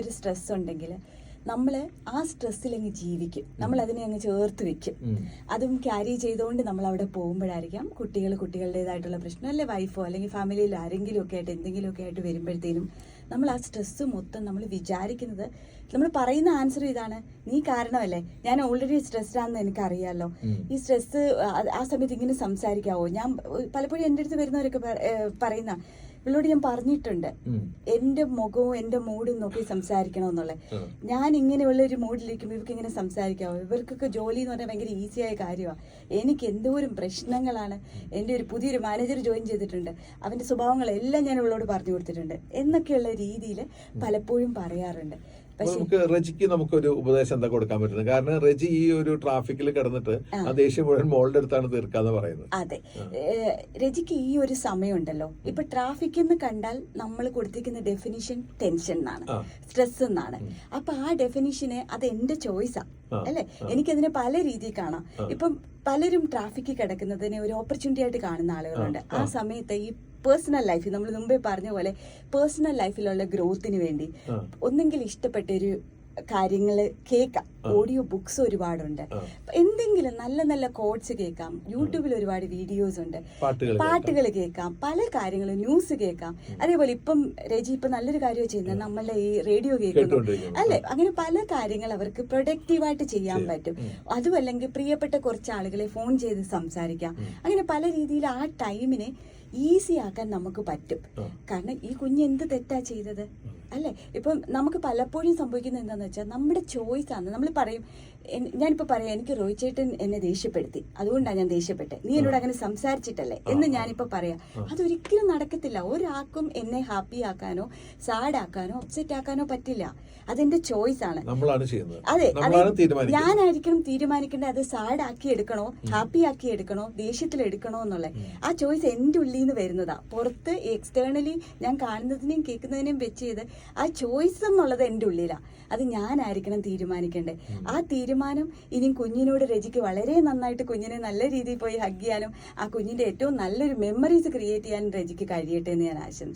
ഒരു സ്ട്രെസ് ഉണ്ടെങ്കിൽ നമ്മൾ ആ സ്ട്രെസ്സിലങ്ങ് ജീവിക്കും, നമ്മൾ അതിനെ അങ്ങ് ചേർത്ത് വെക്കും. അതും ക്യാരി ചെയ്തുകൊണ്ട് നമ്മൾ അവിടെ പോകുമ്പോഴായിരിക്കാം കുട്ടികളുടേതായിട്ടുള്ള പ്രശ്നം, അല്ലെ വൈഫോ അല്ലെങ്കിൽ ഫാമിലിയിൽ ആരെങ്കിലും ഒക്കെ ആയിട്ട് എന്തെങ്കിലുമൊക്കെ ആയിട്ട് വരുമ്പോഴത്തേനും നമ്മൾ ആ സ്ട്രെസ്സ് മൊത്തം നമ്മൾ വിചാരിക്കുന്നത്, നമ്മൾ പറയുന്ന ആൻസർ ഇതാണ്, നീ കാരണമല്ലേ, ഞാൻ ഓൾറെഡി സ്ട്രെസ്ഡ് ആണെന്ന് എനിക്കറിയാമല്ലോ, ഈ സ്ട്രെസ്സ് ആ സമയത്ത് ഇങ്ങനെ സംസാരിക്കാവോ. ഞാൻ പലപ്പോഴും എൻ്റെ അടുത്ത് വരുന്നവരൊക്കെ പറയുന്ന, ഇവളോട് ഞാൻ പറഞ്ഞിട്ടുണ്ട് എന്റെ മുഖവും എന്റെ മൂഡും നോക്കി സംസാരിക്കണമെന്നുള്ളത്. ഞാൻ ഇങ്ങനെയുള്ള ഒരു മൂഡിലിരിക്കുമ്പോൾ ഇവർക്ക് ഇങ്ങനെ സംസാരിക്കാവോ. ഇവർക്കൊക്കെ ജോലി എന്ന് പറഞ്ഞാൽ ഭയങ്കര ഈസിയായ കാര്യമാണ്. എനിക്ക് എന്തോരം പ്രശ്നങ്ങളാണ്. എൻ്റെ ഒരു പുതിയൊരു മാനേജർ ജോയിൻ ചെയ്തിട്ടുണ്ട്, അവന്റെ സ്വഭാവങ്ങളെല്ലാം ഞാൻ ഇവളോട് പറഞ്ഞു കൊടുത്തിട്ടുണ്ട് എന്നൊക്കെയുള്ള രീതിയിൽ പലപ്പോഴും പറയാറുണ്ട്. നമുക്ക് റെജിക്ക് നമുക്കൊരു ഉപദേശം എന്താ കൊടുക്കാൻ പറ്റുന്നത്? കാരണം റെജി ഈ ഒരു ട്രാഫിക്കിൽ കിടന്നിട്ട് ആ ദേഷ്യം മുഴുവൻ മോളുടെ അടുത്താണ് തീർക്കാന്ന് പറയുന്നത്. അതെ, രജിക്ക് ഈ ഒരു സമയമുണ്ടല്ലോ, ഇപ്പൊ ട്രാഫിക് എന്ന് കണ്ടാൽ നമ്മൾ കൊടുത്തിരിക്കുന്ന ഡെഫിനിഷൻ ടെൻഷൻ എന്നാണ്, സ്ട്രെസ് എന്നാണ്. അപ്പൊ ആ ഡെഫിനിഷന് അത് എന്റെ ചോയ്സാ അല്ലെ. എനിക്കതിനെ പല രീതിയിൽ കാണാം. ഇപ്പം പലരും ട്രാഫിക്കിൽ കിടക്കുന്നതിനെ ഒരു ഓപ്പർച്യൂണിറ്റി ആയിട്ട് കാണുന്ന ആളുകളുണ്ട്. ആ സമയത്ത് ഈ പേഴ്സണൽ ലൈഫിൽ നമ്മൾ മുമ്പേ പറഞ്ഞ പോലെ പേഴ്സണൽ ലൈഫിലുള്ള ഗ്രോത്തിന് വേണ്ടി ഒന്നെങ്കിൽ ഇഷ്ടപ്പെട്ടൊരു കാര്യങ്ങൾ കേൾക്കാം. ഓഡിയോ ബുക്സ് ഒരുപാടുണ്ട്, എന്തെങ്കിലും നല്ല നല്ല കോഡ്സ് കേൾക്കാം. യൂട്യൂബിൽ ഒരുപാട് വീഡിയോസ് ഉണ്ട്, പാട്ടുകൾ കേൾക്കാം, പല കാര്യങ്ങളും, ന്യൂസ് കേൾക്കാം. അതേപോലെ ഇപ്പം രജി ഇപ്പൊ നല്ലൊരു കാര്യമാണ് ചെയ്യുന്നത്, നമ്മളുടെ ഈ റേഡിയോ കേൾക്കുന്നു അല്ലെ. അങ്ങനെ പല കാര്യങ്ങൾ അവർക്ക് പ്രൊഡക്റ്റീവായിട്ട് ചെയ്യാൻ പറ്റും. അതുമല്ലെങ്കിൽ പ്രിയപ്പെട്ട കുറച്ച് ആളുകളെ ഫോൺ ചെയ്ത് സംസാരിക്കാം. അങ്ങനെ പല രീതിയിൽ ആ ടൈമിനെ ഈസി ആക്കാൻ നമുക്ക് പറ്റും. കാരണം ഈ കുഞ്ഞ് എന്ത് തെറ്റാ ചെയ്തത് അല്ലെ. ഇപ്പം നമുക്ക് പലപ്പോഴും സംഭവിക്കുന്നത് എന്താന്ന് വെച്ചാൽ നമ്മുടെ ചോയ്സ് ആണ്. നമ്മൾ പറയും, ഞാനിപ്പോ പറയാം, എനിക്ക് റോയ് ചേട്ടൻ എന്നെ ദേഷ്യപ്പെടുത്തി, അതുകൊണ്ടാണ് ഞാൻ ദേഷ്യപ്പെട്ടെ, നീ എന്നോട് അങ്ങനെ സംസാരിച്ചിട്ടല്ലേ എന്ന് ഞാനിപ്പോ പറയാം. അതൊരിക്കലും നടക്കത്തില്ല. ഒരാൾക്കും എന്നെ ഹാപ്പി ആക്കാനോ സാഡ് ആക്കാനോ അപ്സെറ്റ് ആക്കാനോ പറ്റില്ല. അതെന്റെ ചോയ്സ് ആണ്. അതെ, ഞാനായിരിക്കണം തീരുമാനിക്കേണ്ടത് അത് സാഡ് ആക്കി എടുക്കണോ ഹാപ്പി ആക്കി എടുക്കണോ ദേഷ്യത്തിൽ എടുക്കണോ എന്നുള്ളത്. ആ ചോയ്സ് എന്റെ ഉള്ളിൽ നിന്ന് വരുന്നതാ. പുറത്ത് എക്സ്റ്റേണലി ഞാൻ കാണുന്നതിനെയും കേൾക്കുന്നതിനെയും വെച്ച് ചെയ്ത് ആ ചോയ്സ് എന്നുള്ളത് എൻ്റെ ഉള്ളിലാണ്. അത് ഞാനായിരിക്കണം തീരുമാനിക്കേണ്ടത്. ആ തീരുമാനം ഇനിയും കുഞ്ഞിനോട് രജിക്ക് വളരെ നന്നായിട്ട് കുഞ്ഞിനെ നല്ല രീതിയിൽ പോയി ഹഗ് ചെയ്യാനും ആ കുഞ്ഞിന്റെ ഏറ്റവും നല്ലൊരു മെമ്മറീസ് ക്രിയേറ്റ് ചെയ്യാനും രജിക്ക് കഴിയട്ടെ എന്ന് ഞാൻ ആശംസിക്കുന്നു.